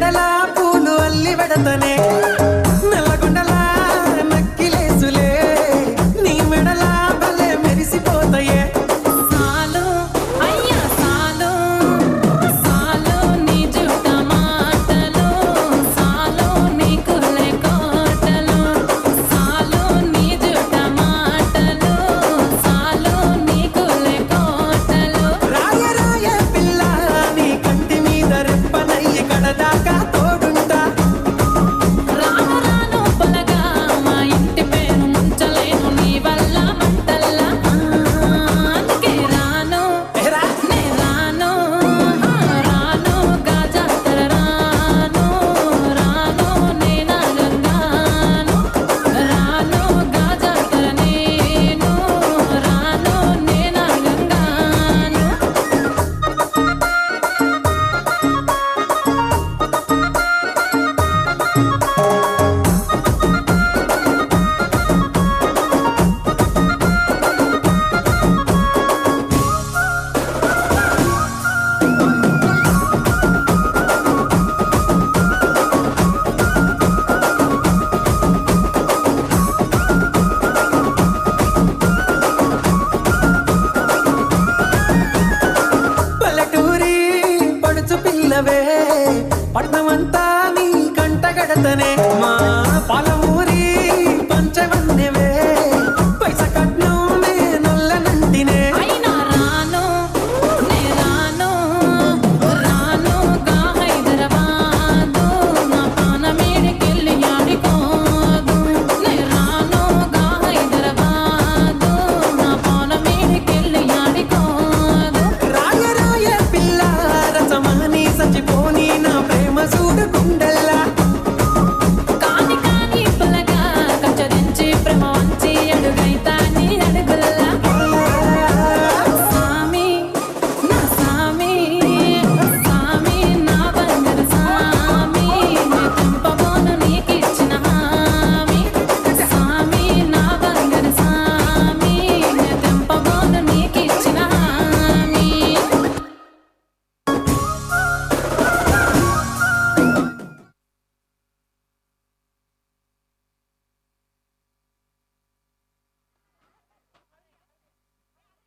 మెడలా పూలు అల్లి వెడతనే నల్లగొండలా నక్కిలేసులే నీ మెడలా భలే మెరిసిపోతాయే సాలు అయ్యా సాలు సాలు నీ జుట్ట మాటలు సాలు నీ కులే కోటలు సాలు నీ జుట్ట మాటలు సాలు నీ కులే కోటలు రాయ రాయ పిల్ల నీ కంటి మీద రెప్పనయ్యి కడదాకా తోడుంటా రాను రాను పొలగా మా ఇంటి పేరు ముంచలేను నీ వల్ల మంటల్లా అందుకే రాను ఎరా నే రాను రాను గాజాతర రాను రాను నేనా గంగాను రాను గాజాతర నేను రాను నేనా గంగాను పల్లెటూరి పడుచు పిల్లవే పట్నమంతా నీ కంటగడతనే